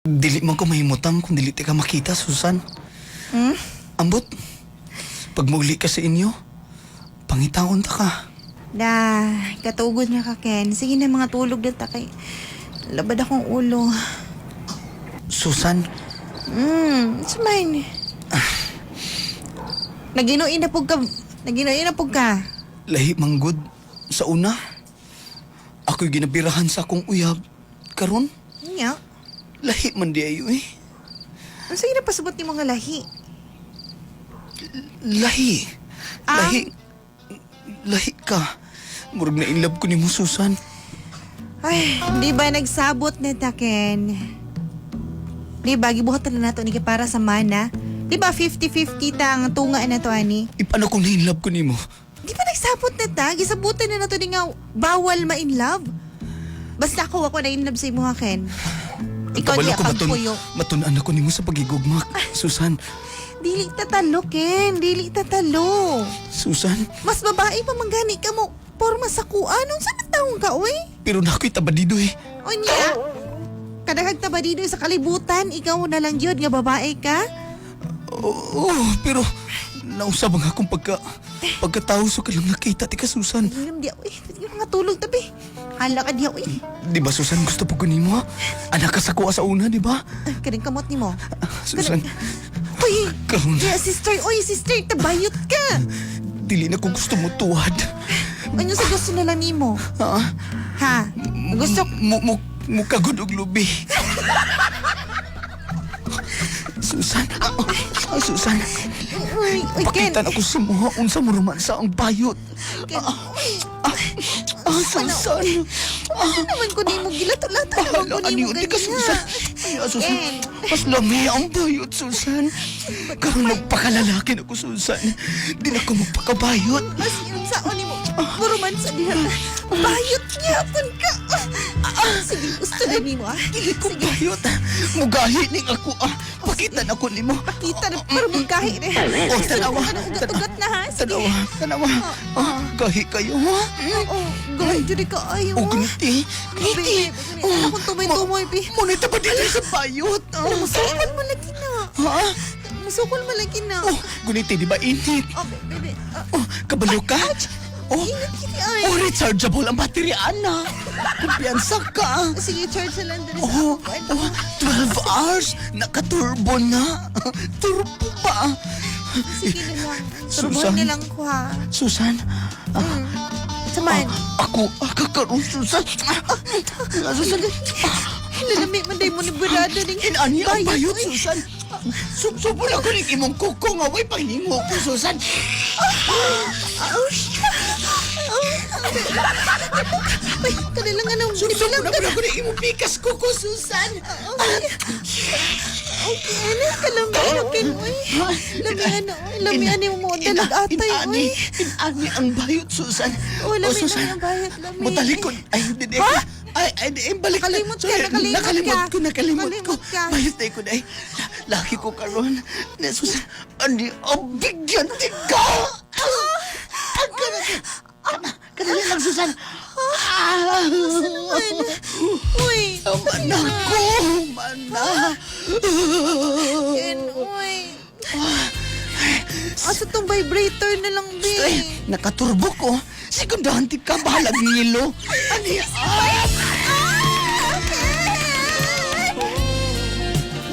Dili man ko mahimutang kung dili ti ka makita, Susan. Ambot, pag mauli ka sa inyo, pangitaon ta ka. Katugod na ka, Ken. Sige na mga tulog na ta kay labad akong ulo. Susan, It's mine. Naginuin na pug ka. lahi manggod sa una. Ako'y ginabirahan sa akong uyab. Karon, Nya? lahi man di ayo eh. Ang sige na pasabot ni mga lahi. Lahi. Lahi ka. Murag na inlove ko ni mo, Susan. Ay, di ba nagsabot na ta, Ken? Di ba, gibuhat na nato ni para sa mana? Di ba 50-50 ta ang tunga na to, ani? Ipano kung na-inlove ko ni mo? Di ba nagsabot na ta? Gisabutan na nato ni nga bawal ma-in love. Basta ako na in love sa imo, ha, Ken. Ikaw Kabalo di ko pagpuyo. matunan ako ni mo sa pagigugmak. Susan, Dili tatalo, Ken. Dili tatalo. Susan, Mas babae pa manggani ka mo. Porma sa kuanong sa taong ka, uy. pero na ako'y tabadido eh. O niya? Kadagag ta ba dito sa kalibutan? Ikaw na lang yun nga babae ka? Oo, pero nausab ang akong pagkatao so ka lang nakita, tika Susan. Hilam di, uy. Yung mga tulog tabi. Hala ka di, uy. Di ba Susan, gusto po ko ni mo? Anak ka sa kuha sa una, di ba? Kadang kamot ni mo. Susan, Uy! karon, Yeah, sister. Uy, sister. Tabayot ka. dili na ko gusto mo tuwad. Ano sa gusto na lang ni mo? Ha? Ha? Gusto... Mukagod og lubi. Susan, Susan, Uy, Ken. pakitan ako sa mga unsa mo romansa ang bayot. Ken. Susan. Ano naman ko ni mo gilato-lato naman ko ni mo Di ka, Susan. ganyan. Ay, Susan. Ken. Mas lami ang bayot, Susan. Karon nagpakalalakin ako, Susan. Di na ko magpakabayot. Mas yung saon ni mo. Guruman sa diha. Bayot niya pun ka. Sige, gusto na ni mo, ah. Dili ko bayot. Mugahi ning ako, Pakitan ako ni mo. Kita na para magkahi rin. Oh, tanawa. Ugat-ugat na, ha? Sige. Tanawa. Gahi kayo, ha? Oo, gawin dyan ka ayaw. O, ganiti. Baby, ano kung tumoy-tumoy, pi? Munita ba dito sa bayot? Ano, masukol mo lagi na. Ha? Masukol mo lagi na. Oh, guniti, di ba init? Oh, baby. Oh, kabalo ka? Oh, Ingat kini ay. oh, rechargeable ang baterya, Ana. Kumpiyansa ka. Sige, charge na lang dali sa Oh, ako. 12 hours. Naka-turbo na. Turbo pa. Sige na lang. Susan. Turbuhan na lang ko, ha? Susan, Samahan. ako, kakaroon, Susan. Susan, Lalamig man day mo ni Burado ning inani ang bayot, uy. Susan. Subsubol ako ng imong kuko nga, way panghingo ko, Susan. Ay, kanilang anong Subsubol bilang ako ng imong pikas kuko, Susan. Okay, ano kalamihan okay, uy. Lamihan na, uy. Lamihan ni mo dalag atay, uy. Inani ang bayot, Susan. Oh, lamihan Susan, na yung bayat, lamihan. matalikod. Ay, hindi. Balik ka. Nakalimot ka, Sorry, nakalimot ka. Nakalimot ko. Nakalimot ka. Bayot na ko, ay. Laki ko karon. Na, Susan, ani, bigyan din ka. Kanali lang, Susan. Uy. Mana ko, mana. Ken, uy. Asa tong vibrator na lang, Ay, be. nakaturbo ko. Sekundahan ka, bahalag ngilo. Ani,